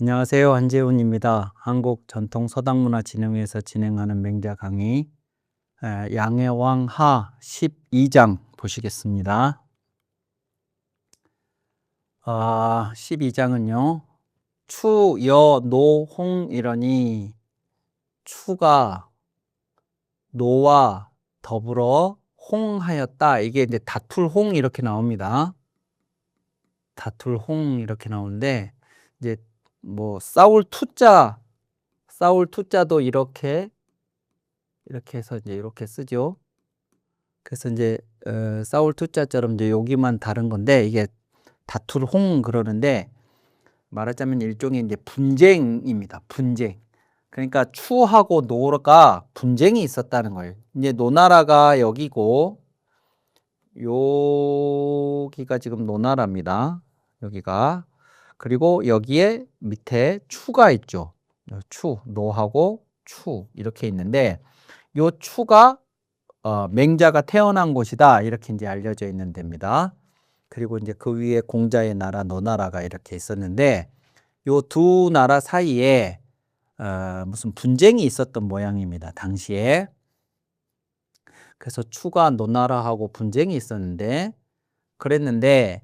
안녕하세요. 한재훈입니다. 한국전통서당문화진흥회에서 진행하는 맹자 강의 양해왕 하 12장 보시겠습니다. 12장은요. 추, 여, 노, 홍 이러니 추가 노와 더불어 홍하였다. 이게 이제 다툴 홍 이렇게 나옵니다. 다툴 홍 이렇게 나오는데 이제 뭐 싸울 투자도 이렇게 해서 이제 이렇게 쓰죠. 그래서 이제 싸울 투자처럼 이제 여기만 다른 건데 이게 다툴 홍 그러는데 말하자면 일종의 이제 분쟁입니다. 분쟁. 그러니까 추하고 노가 분쟁이 있었다는 거예요. 이제 노나라가 여기고 여기가 지금 노나라입니다. 여기가. 그리고 여기에 밑에 추가 있죠. 노하고 추 이렇게 있는데 요 추가 맹자가 태어난 곳이다 이렇게 이제 알려져 있는 데입니다. 그리고 이제 그 위에 공자의 나라 노나라가 이렇게 있었는데 요 두 나라 사이에 무슨 분쟁이 있었던 모양입니다. 당시에. 그래서 추가 노나라하고 분쟁이 있었는데 그랬는데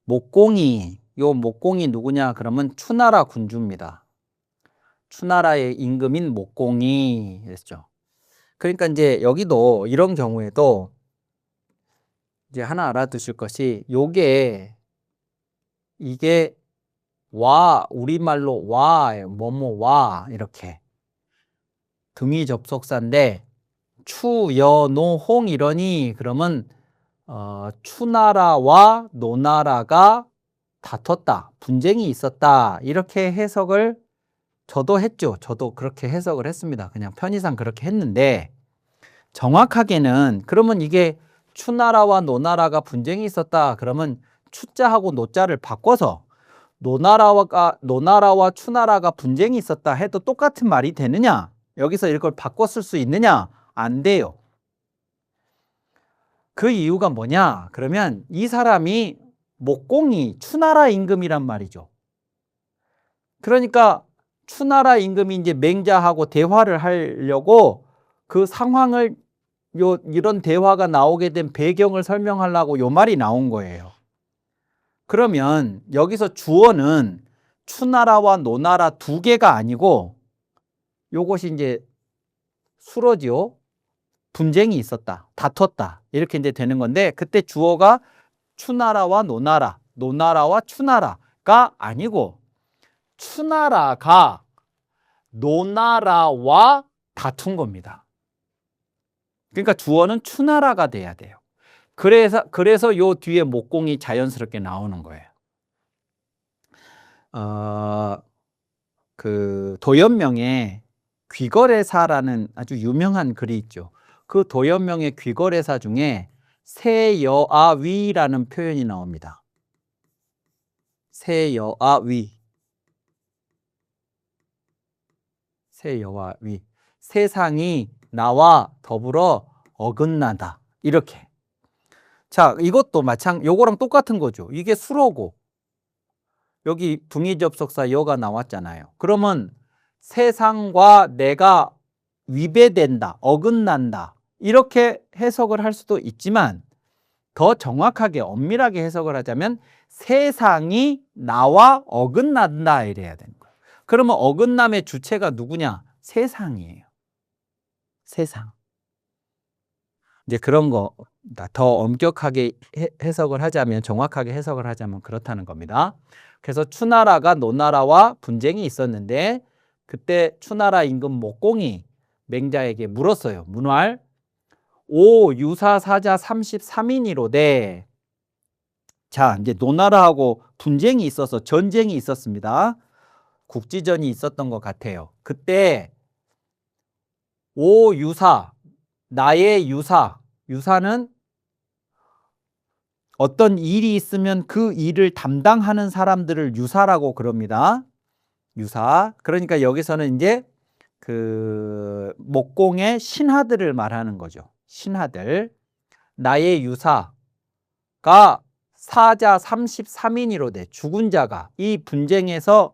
목공이 누구냐 그러면 추나라 군주입니다. 추나라의 임금인 목공이 했죠. 그러니까 이제 여기도 이런 경우에도 이제 하나 알아두실 것이 이게 우리말로 뭐뭐 이렇게 등위 접속사인데 추, 여, 노, 홍 이러니 그러면 추나라와 노나라가 다퉜다. 분쟁이 있었다. 이렇게 해석을 저도 했죠. 저도 그렇게 해석을 했습니다. 그냥 편의상 그렇게 했는데 정확하게는 그러면 이게 추나라와 노나라가 분쟁이 있었다. 그러면 추자하고 노자를 바꿔서 노나라와 추나라가 분쟁이 있었다 해도 똑같은 말이 되느냐? 여기서 이걸 바꿔 쓸 수 있느냐? 안 돼요. 그 이유가 뭐냐? 그러면 이 사람이 목공이 추나라 임금이란 말이죠. 그러니까 추나라 임금이 이제 맹자하고 대화를 하려고 그 상황을 이런 대화가 나오게 된 배경을 설명하려고 요 말이 나온 거예요. 그러면 여기서 주어는 추나라와 노나라 두 개가 아니고 요것이 이제 수로지요. 분쟁이 있었다. 다퉜다. 이렇게 이제 되는 건데 그때 주어가 추나라와 노나라와 추나라가 아니고 추나라가 노나라와 다툰 겁니다. 그러니까 주어는 추나라가 돼야 돼요. 그래서 요 뒤에 목공이 자연스럽게 나오는 거예요. 그 도연명에 귀거래사라는 아주 유명한 글이 있죠. 그 도연명의 귀거래사 중에 세여아위라는 표현이 나옵니다. 세여아위. 세상이 나와 더불어 어긋나다. 이렇게. 자, 이것도 요거랑 똑같은 거죠. 이게 수로고 여기 둥이접속사 여가 나왔잖아요. 그러면 세상과 내가 위배된다, 어긋난다 이렇게 해석을 할 수도 있지만 더 정확하게 엄밀하게 해석을 하자면 세상이 나와 어긋난다 이래야 되는 거예요. 그러면 어긋남의 주체가 누구냐? 세상이에요. 세상. 이제 그런 거 더 엄격하게 해석을 하자면 정확하게 해석을 하자면 그렇다는 겁니다. 그래서 추나라가 노나라와 분쟁이 있었는데 그때 추나라 임금 목공이 맹자에게 물었어요. 문활 오 유사사자 33인이로되 자 이제 노나라하고 분쟁이 있어서 전쟁이 있었습니다. 국지전이 있었던 것 같아요. 그때 오 유사 나의 유사는 어떤 일이 있으면 그 일을 담당하는 사람들을 유사라고 그럽니다. 유사. 그러니까 여기서는 이제 그 목공의 신하들을 말하는 거죠. 신하들. 나의 유사가 사자 33인이로되 죽은 자가 이 분쟁에서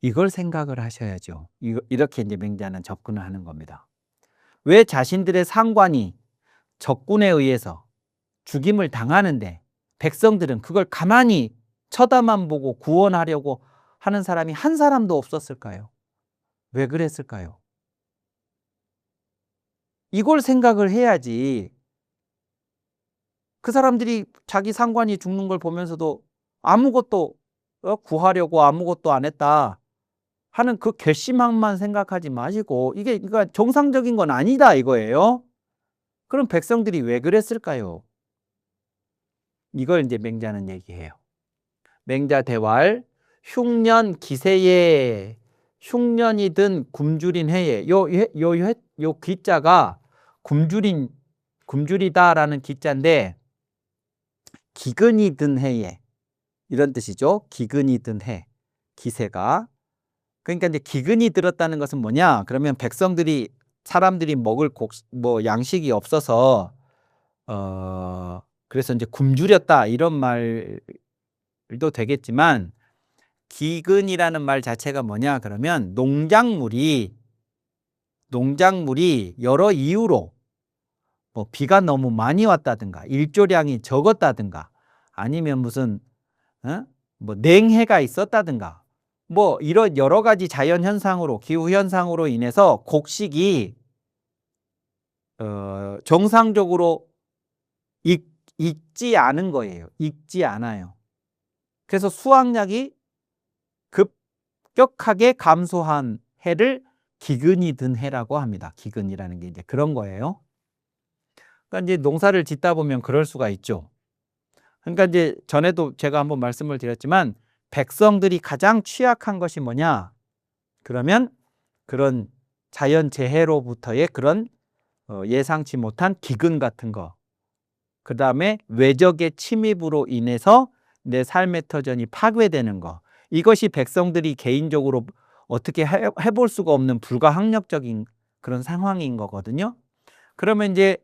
이걸 생각을 하셔야죠. 이렇게 이제 맹자는 접근을 하는 겁니다. 왜 자신들의 상관이 적군에 의해서 죽임을 당하는데 백성들은 그걸 가만히 쳐다만 보고 구원하려고 하는 사람이 한 사람도 없었을까요? 왜 그랬을까요? 이걸 생각을 해야지. 그 사람들이 자기 상관이 죽는 걸 보면서도 아무것도 구하려고 아무것도 안 했다 하는 그 괘씸함만 생각하지 마시고, 이게 그러니까 정상적인 건 아니다 이거예요. 그럼 백성들이 왜 그랬을까요? 이걸 이제 맹자는 얘기해요. 맹자 대왈 흉년 기세에, 흉년이 든 굶주린 해에, 요 기자가 굶주리다라는 기자인데 기근이 든 해에 이런 뜻이죠. 기근이 든 해, 기세가. 그러니까 이제 기근이 들었다는 것은 뭐냐? 그러면 사람들이 먹을 양식이 없어서 그래서 이제 굶주렸다 이런 말도 되겠지만, 기근이라는 말 자체가 뭐냐? 그러면 농작물이 여러 이유로 뭐 비가 너무 많이 왔다든가 일조량이 적었다든가 아니면 무슨 뭐 냉해가 있었다든가 뭐 이런 여러 가지 자연 현상으로, 기후 현상으로 인해서 곡식이 정상적으로 익지 않은 거예요. 익지 않아요. 그래서 수확량이 급격하게 감소한 해를 기근이 든 해라고 합니다. 기근이라는 게 이제 그런 거예요. 그러니까 이제 농사를 짓다 보면 그럴 수가 있죠. 그러니까 이제 전에도 제가 한번 말씀을 드렸지만 백성들이 가장 취약한 것이 뭐냐? 그러면 그런 자연 재해로부터의 그런 예상치 못한 기근 같은 거, 그 다음에 외적의 침입으로 인해서 내 삶의 터전이 파괴되는 거, 이것이 백성들이 개인적으로 어떻게 해볼 수가 없는 불가항력적인 그런 상황인 거거든요. 그러면 이제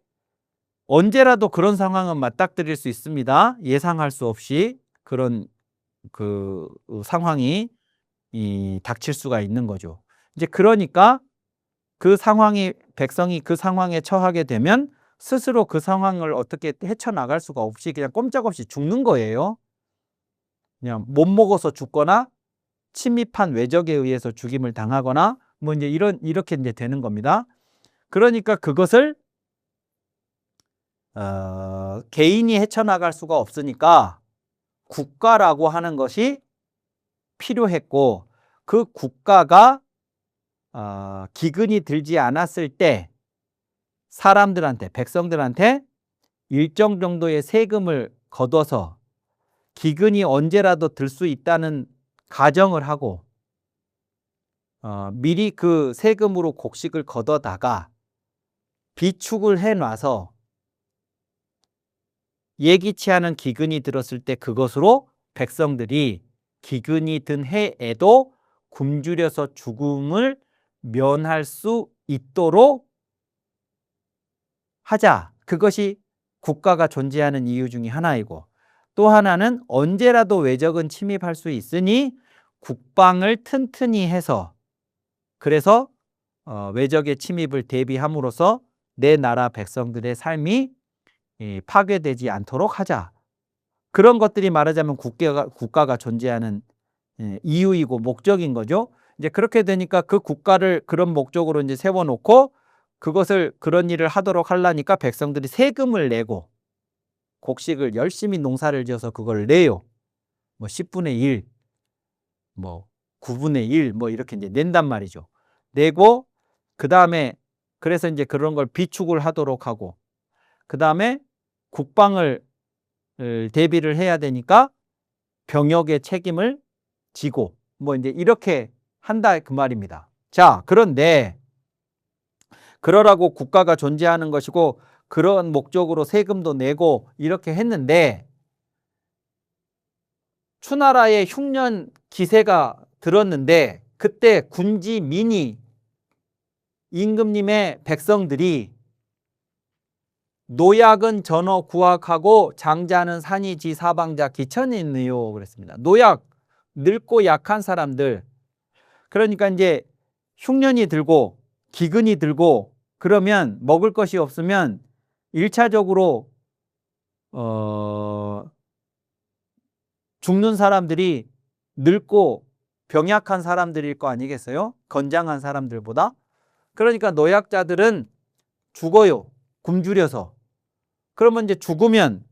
언제라도 그런 상황은 맞닥뜨릴 수 있습니다. 예상할 수 없이 그런 그 상황이 닥칠 수가 있는 거죠. 이제 그러니까 백성이 그 상황에 처하게 되면 스스로 그 상황을 어떻게 헤쳐나갈 수가 없이 그냥 꼼짝없이 죽는 거예요. 그냥 못 먹어서 죽거나 침입한 외적에 의해서 죽임을 당하거나 뭐 이제 이렇게 이제 되는 겁니다. 그러니까 그것을 개인이 헤쳐나갈 수가 없으니까 국가라고 하는 것이 필요했고, 그 국가가 기근이 들지 않았을 때 백성들한테 일정 정도의 세금을 걷어서 기근이 언제라도 들 수 있다는 가정을 하고 미리 그 세금으로 곡식을 걷어다가 비축을 해놔서 예기치 않은 기근이 들었을 때 그것으로 백성들이 기근이 든 해에도 굶주려서 죽음을 면할 수 있도록 하자. 그것이 국가가 존재하는 이유 중에 하나이고, 또 하나는 언제라도 외적은 침입할 수 있으니 국방을 튼튼히 해서, 그래서 외적의 침입을 대비함으로써 내 나라 백성들의 삶이 파괴되지 않도록 하자. 그런 것들이 말하자면 국가가 존재하는 이유이고 목적인 거죠. 이제 그렇게 되니까 그 국가를 그런 목적으로 이제 세워놓고 그런 일을 하도록 하려니까 백성들이 세금을 내고 곡식을 열심히 농사를 지어서 그걸 내요. 뭐 10분의 1, 뭐 9분의 1, 뭐 이렇게 이제 낸단 말이죠. 내고 그 다음에 그래서 이제 그런 걸 비축을 하도록 하고, 그 다음에 국방을 대비를 해야 되니까 병역의 책임을 지고 뭐 이제 이렇게 한다 그 말입니다. 자, 그런데 그러라고 국가가 존재하는 것이고 그런 목적으로 세금도 내고 이렇게 했는데 추나라의 흉년 기세가 들었는데 그때 군지 민이 임금님의 백성들이 노약은 전어 구악하고 장자는 산이지 사방자 기천이니요 그랬습니다. 노약, 늙고 약한 사람들, 그러니까 이제 흉년이 들고 기근이 들고 그러면 먹을 것이 없으면 1차적으로 죽는 사람들이 늙고 병약한 사람들일 거 아니겠어요? 건장한 사람들보다. 그러니까 노약자들은 죽어요. 굶주려서. 그러면 이제 죽으면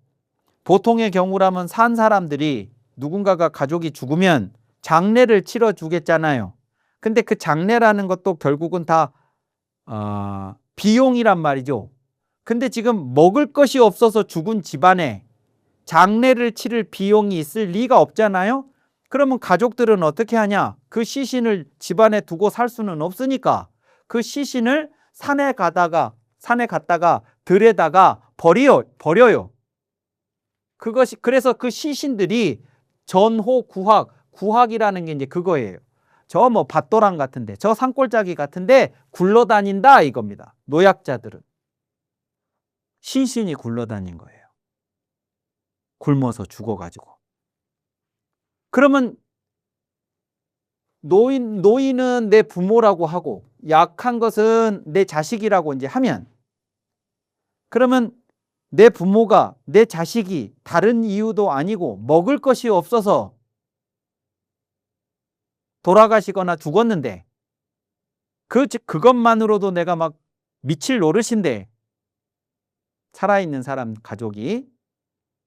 보통의 경우라면 산 사람들이 누군가가 가족이 죽으면 장례를 치러 주겠잖아요. 근데 그 장례라는 것도 결국은 다 비용이란 말이죠. 근데 지금 먹을 것이 없어서 죽은 집안에 장례를 치를 비용이 있을 리가 없잖아요. 그러면 가족들은 어떻게 하냐? 그 시신을 집안에 두고 살 수는 없으니까 그 시신을 산에 갔다가 들에다가 버려요. 그래서 그 시신들이 구학이라는 게 이제 그거예요. 저 뭐 밭도랑 같은데, 저 산골짜기 같은데 굴러다닌다 이겁니다. 노약자들은 시신이 굴러다닌 거예요. 굶어서 죽어가지고. 그러면 노인은 내 부모라고 하고 약한 것은 내 자식이라고 이제 하면, 그러면 내 부모가 내 자식이 다른 이유도 아니고 먹을 것이 없어서 돌아가시거나 죽었는데 그것만으로도 내가 막 미칠 노릇인데, 살아있는 사람 가족이.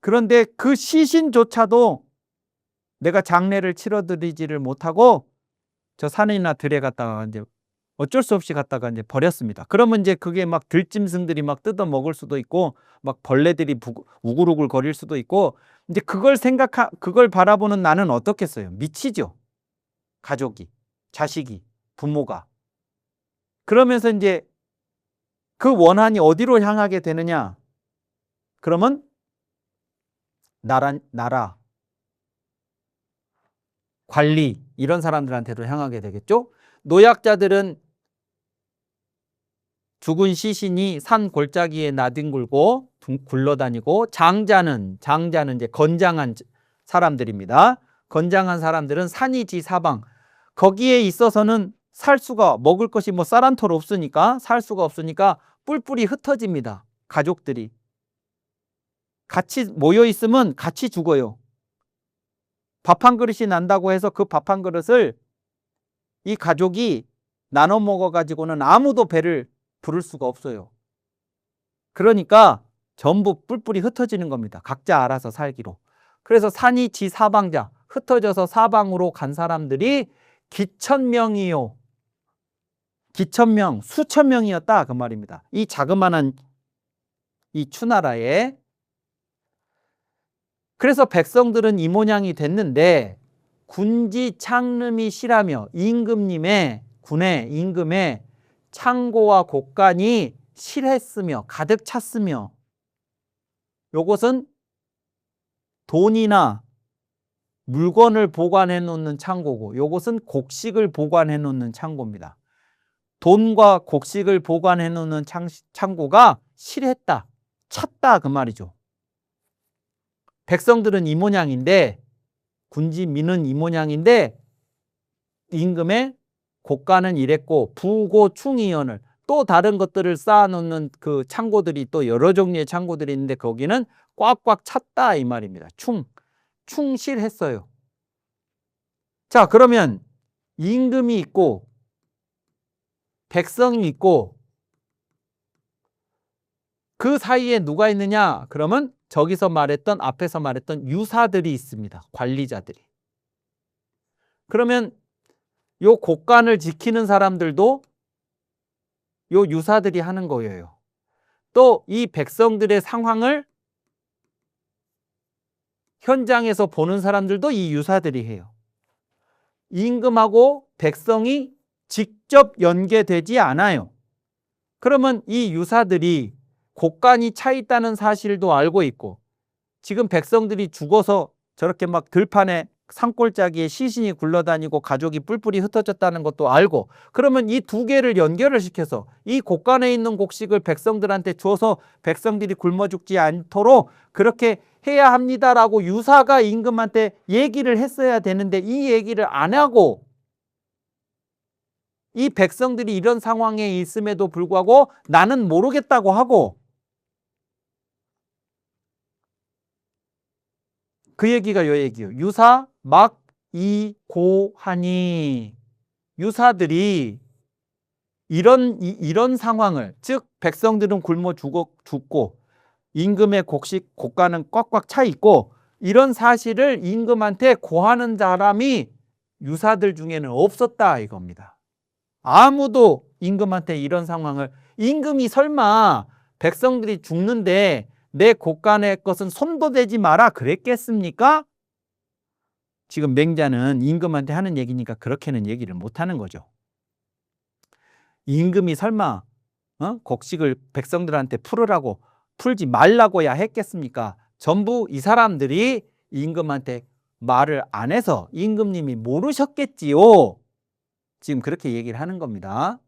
그런데 그 시신조차도 내가 장례를 치러드리지를 못하고 저 산이나 들에 갔다가 이제 어쩔 수 없이 갔다가 이제 버렸습니다. 그러면 이제 그게 막 들짐승들이 막 뜯어 먹을 수도 있고 막 벌레들이 우글우글 거릴 수도 있고, 이제 그걸 바라보는 나는 어떻겠어요? 미치죠. 가족이, 자식이, 부모가. 그러면서 이제 그 원한이 어디로 향하게 되느냐? 그러면 나라, 관리 이런 사람들한테도 향하게 되겠죠. 노약자들은 죽은 시신이 산 골짜기에 나뒹굴고 굴러다니고, 장자는 이제 건장한 사람들입니다. 건장한 사람들은 산이지 사방, 거기에 있어서는 먹을 것이 뭐 쌀 한 톨 없으니까 살 수가 없으니까 뿔뿔이 흩어집니다. 가족들이 같이 모여 있으면 같이 죽어요. 밥 한 그릇이 난다고 해서 그 밥 한 그릇을 이 가족이 나눠 먹어 가지고는 아무도 배를 부를 수가 없어요. 그러니까 전부 뿔뿔이 흩어지는 겁니다. 각자 알아서 살기로. 그래서 산이 지 사방자, 흩어져서 사방으로 간 사람들이 기천명이요. 기천명, 수천 명이었다 그 말입니다. 이 자그마한 이 추나라에. 그래서 백성들은 이 모양이 됐는데, 군지 창름이 실하며 군의 임금의 창고와 곡간이 실했으며 가득 찼으며, 요것은 돈이나 물건을 보관해 놓는 창고고, 요것은 곡식을 보관해 놓는 창고입니다. 돈과 곡식을 보관해 놓는 창고가 실했다, 찼다 그 말이죠. 백성들은 이 모양인데, 군지민은 이 모양인데, 임금의 곡간은 이랬고 부고충이연을, 또 다른 것들을 쌓아놓는 그 창고들이 또 여러 종류의 창고들이 있는데 거기는 꽉꽉 찼다 이 말입니다. 충실했어요. 자, 그러면 임금이 있고 백성이 있고 그 사이에 누가 있느냐? 그러면 앞에서 말했던 유사들이 있습니다. 관리자들이. 그러면 요 곡간을 지키는 사람들도 요 유사들이 하는 거예요. 또 이 백성들의 상황을 현장에서 보는 사람들도 이 유사들이 해요. 임금하고 백성이 직접 연계되지 않아요. 그러면 이 유사들이 곡간이 차 있다는 사실도 알고 있고, 지금 백성들이 죽어서 저렇게 막 들판에 산골짜기에 시신이 굴러다니고 가족이 뿔뿔이 흩어졌다는 것도 알고, 그러면 이 두 개를 연결을 시켜서 이 곡간에 있는 곡식을 백성들한테 줘서 백성들이 굶어 죽지 않도록 그렇게 해야 합니다라고 유사가 임금한테 얘기를 했어야 되는데 이 얘기를 안 하고 이 백성들이 이런 상황에 있음에도 불구하고 나는 모르겠다고 하고, 그 얘기가 요 얘기예요. 유사 막 이고하니, 유사들이 이런 상황을, 즉 백성들은 굶어 죽고 임금의 곡간은 꽉꽉 차 있고, 이런 사실을 임금한테 고하는 사람이 유사들 중에는 없었다 이겁니다. 아무도 임금한테 이런 상황을, 임금이 설마 백성들이 죽는데 내 곡간의 것은 손도 대지 마라 그랬겠습니까? 지금 맹자는 임금한테 하는 얘기니까 그렇게는 얘기를 못하는 거죠. 임금이 설마 곡식을 백성들한테 풀으라고, 풀지 말라고야 했겠습니까? 전부 이 사람들이 임금한테 말을 안 해서 임금님이 모르셨겠지요. 지금 그렇게 얘기를 하는 겁니다.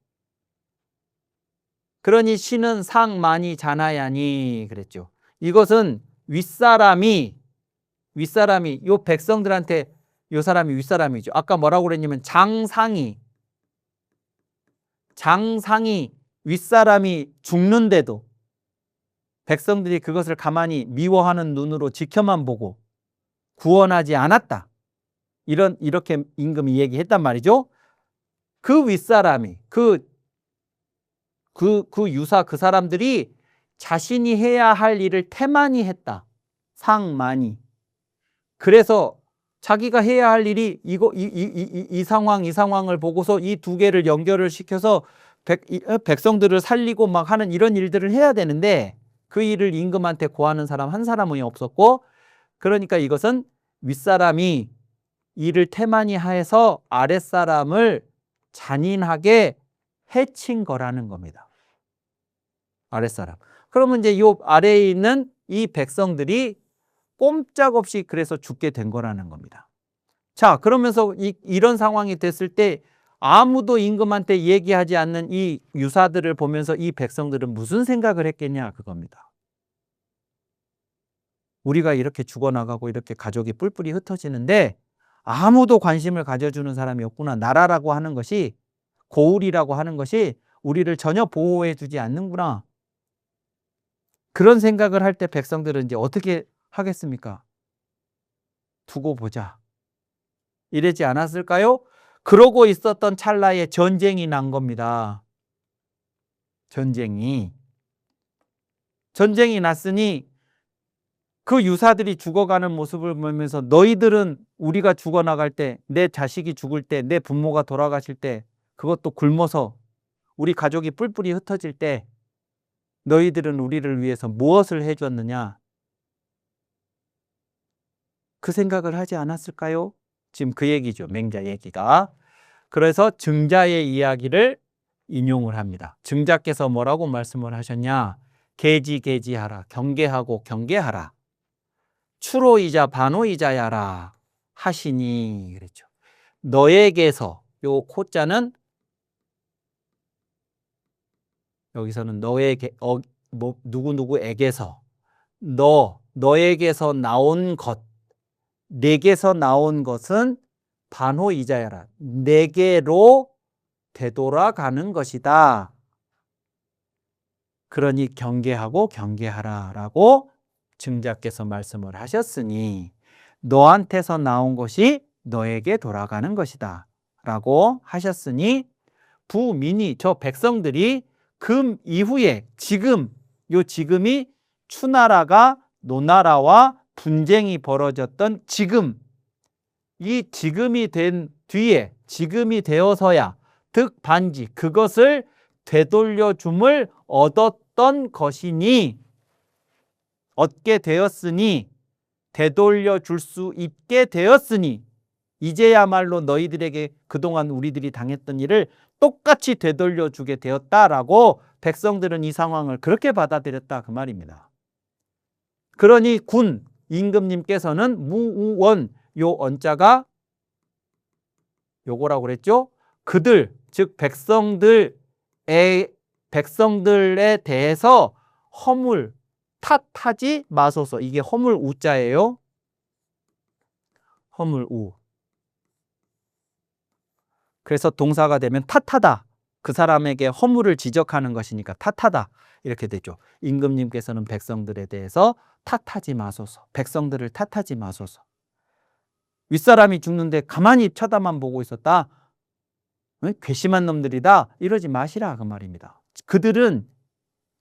그러니 신은 상 많이 자나야니 그랬죠. 이것은 윗사람이 요 백성들한테, 요 사람이 윗사람이죠. 아까 뭐라고 그랬냐면 장상이 윗사람이 죽는데도 백성들이 그것을 가만히 미워하는 눈으로 지켜만 보고 구원하지 않았다. 이렇게 임금이 얘기했단 말이죠. 그 윗사람이, 그 유사, 그 사람들이 자신이 해야 할 일을 태만히 했다. 상만이. 그래서 자기가 해야 할 일이 이 상황을 보고서 이 두 개를 연결을 시켜서 백성들을 살리고 막 하는 이런 일들을 해야 되는데, 그 일을 임금한테 고하는 사람 한 사람이 없었고, 그러니까 이것은 윗사람이 일을 태만히 해서 아랫사람을 잔인하게 해친 거라는 겁니다. 아랫사람. 그러면 이제 요 아래에 있는 이 백성들이 꼼짝없이 그래서 죽게 된 거라는 겁니다. 자, 그러면서 이런 상황이 됐을 때 아무도 임금한테 얘기하지 않는 이 유사들을 보면서 이 백성들은 무슨 생각을 했겠냐 그겁니다. 우리가 이렇게 죽어나가고 이렇게 가족이 뿔뿔이 흩어지는데 아무도 관심을 가져주는 사람이 없구나. 나라라고 하는 것이, 고을이라고 하는 것이 우리를 전혀 보호해 주지 않는구나. 그런 생각을 할 때 백성들은 이제 어떻게 하겠습니까? 두고 보자. 이러지 않았을까요? 그러고 있었던 찰나에 전쟁이 난 겁니다. 전쟁이 났으니 그 유사들이 죽어가는 모습을 보면서 너희들은 우리가 죽어나갈 때, 내 자식이 죽을 때, 내 부모가 돌아가실 때, 그것도 굶어서 우리 가족이 뿔뿔이 흩어질 때 너희들은 우리를 위해서 무엇을 해줬느냐? 그 생각을 하지 않았을까요? 지금 그 얘기죠. 맹자 얘기가. 그래서 증자의 이야기를 인용을 합니다. 증자께서 뭐라고 말씀을 하셨냐? 계지하라. 경계하고 경계하라. 추로이자 반호이자야라 하시니 그랬죠. 너에게서, 요 코자는 여기서는 너에게, 누구누구에게서, 너에게서 나온 것, 내게서 나온 것은 반호이자야라. 내게로 되돌아가는 것이다. 그러니 경계하고 경계하라라고 증자께서 말씀을 하셨으니 너한테서 나온 것이 너에게 돌아가는 것이다 라고 하셨으니, 부민이, 저 백성들이 금 이후에 지금이 추나라가 노나라와 분쟁이 벌어졌던 지금, 이 지금이 된 뒤에, 지금이 되어서야 득반지, 그것을 되돌려 줌을 얻었던 것이니, 얻게 되었으니, 되돌려 줄 수 있게 되었으니, 이제야말로 너희들에게 그동안 우리들이 당했던 일을 똑같이 되돌려 주게 되었다라고 백성들은 이 상황을 그렇게 받아들였다 그 말입니다. 그러니 군 임금님께서는 무우원, 요 언자가 요거라고 그랬죠. 그들, 즉 백성들에 대해서 허물 탓하지 마소서. 이게 허물 우자예요. 허물 우. 그래서 동사가 되면 탓하다. 그 사람에게 허물을 지적하는 것이니까 탓하다. 이렇게 되죠. 임금님께서는 백성들에 대해서 탓하지 마소서. 백성들을 탓하지 마소서. 윗사람이 죽는데 가만히 쳐다만 보고 있었다. 괘씸한 놈들이다. 이러지 마시라 그 말입니다. 그들은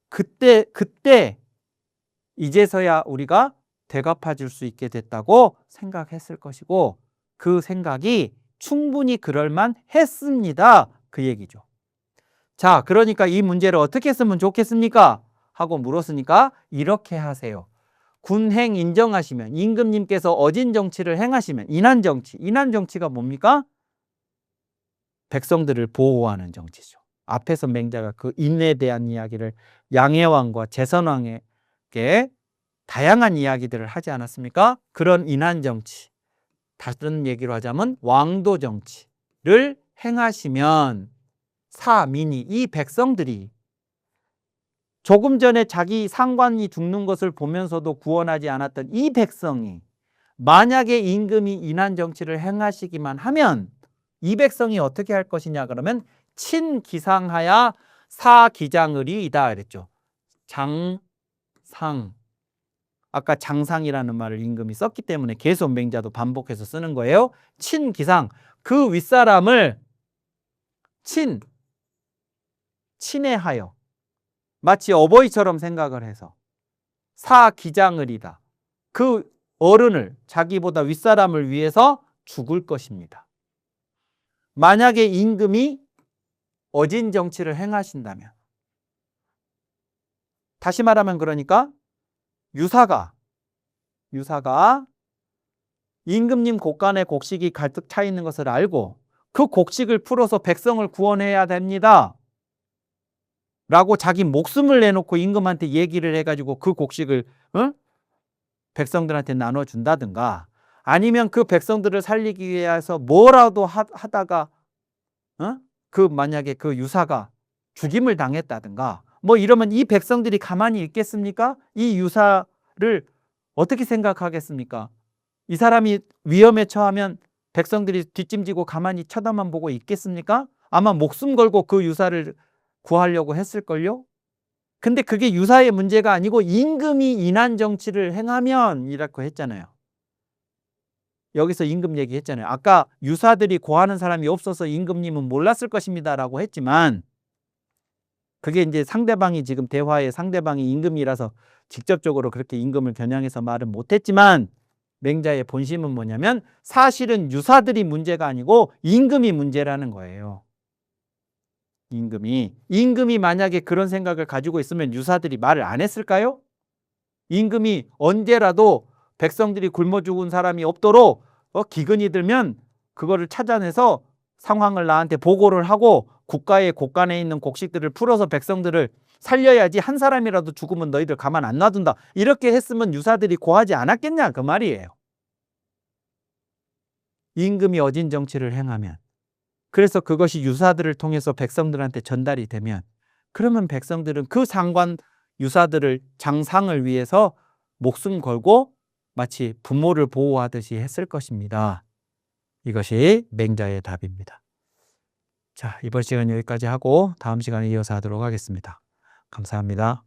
그때 이제서야 우리가 되갚아 줄 수 있게 됐다고 생각했을 것이고 그 생각이 충분히 그럴만 했습니다. 그 얘기죠. 자, 그러니까 이 문제를 어떻게 쓰면 좋겠습니까? 하고 물었으니까 이렇게 하세요. 군행 인정하시면 임금님께서 어진 정치를 행하시면 인한정치. 인한정치가 뭡니까? 백성들을 보호하는 정치죠. 앞에서 맹자가 그 인에 대한 이야기를 양해왕과 제선왕에게 다양한 이야기들을 하지 않았습니까? 그런 인한정치, 다른 얘기로 하자면 왕도 정치를 행하시면 사민이, 이 백성들이 조금 전에 자기 상관이 죽는 것을 보면서도 구원하지 않았던 이 백성이 만약에 임금이 인한정치를 행하시기만 하면 이 백성이 어떻게 할 것이냐 그러면 친기상하야 사기장의리이다 그랬죠. 장상, 아까 장상이라는 말을 임금이 썼기 때문에 계속 맹자도 반복해서 쓰는 거예요. 친기상, 그 윗사람을 친애하여 마치 어버이처럼 생각을 해서 사기장의리다. 그 어른을, 자기보다 윗사람을 위해서 죽을 것입니다. 만약에 임금이 어진 정치를 행하신다면, 다시 말하면 그러니까 유사가 임금님 곳간에 곡식이 가득 차 있는 것을 알고 그 곡식을 풀어서 백성을 구원해야 됩니다 라고 자기 목숨을 내놓고 임금한테 얘기를 해가지고 그 곡식을 백성들한테 나눠준다든가, 아니면 그 백성들을 살리기 위해서 뭐라도 하다가 만약에 그 유사가 죽임을 당했다든가 뭐 이러면 이 백성들이 가만히 있겠습니까? 이 유사를 어떻게 생각하겠습니까? 이 사람이 위험에 처하면 백성들이 뒷짐지고 가만히 쳐다만 보고 있겠습니까? 아마 목숨 걸고 그 유사를 구하려고 했을걸요? 근데 그게 유사의 문제가 아니고 임금이 인한정치를 행하면 이라고 했잖아요. 여기서 임금 얘기했잖아요. 아까 유사들이 고하는 사람이 없어서 임금님은 몰랐을 것입니다 라고 했지만, 그게 이제 상대방이 지금 대화의 상대방이 임금이라서 직접적으로 그렇게 임금을 겨냥해서 말은 못했지만, 맹자의 본심은 뭐냐면 사실은 유사들이 문제가 아니고 임금이 문제라는 거예요. 임금이 만약에 그런 생각을 가지고 있으면 유사들이 말을 안 했을까요? 임금이 언제라도 백성들이 굶어 죽은 사람이 없도록 기근이 들면 그거를 찾아내서 상황을 나한테 보고를 하고 국가의 곳간에 있는 곡식들을 풀어서 백성들을 살려야지, 한 사람이라도 죽으면 너희들 가만 안 놔둔다, 이렇게 했으면 유사들이 고하지 않았겠냐 그 말이에요. 임금이 어진 정치를 행하면, 그래서 그것이 유사들을 통해서 백성들한테 전달이 되면, 그러면 백성들은 그 상관 유사들을, 장상을 위해서 목숨 걸고 마치 부모를 보호하듯이 했을 것입니다. 이것이 맹자의 답입니다. 자, 이번 시간 여기까지 하고 다음 시간에 이어서 하도록 하겠습니다. 감사합니다.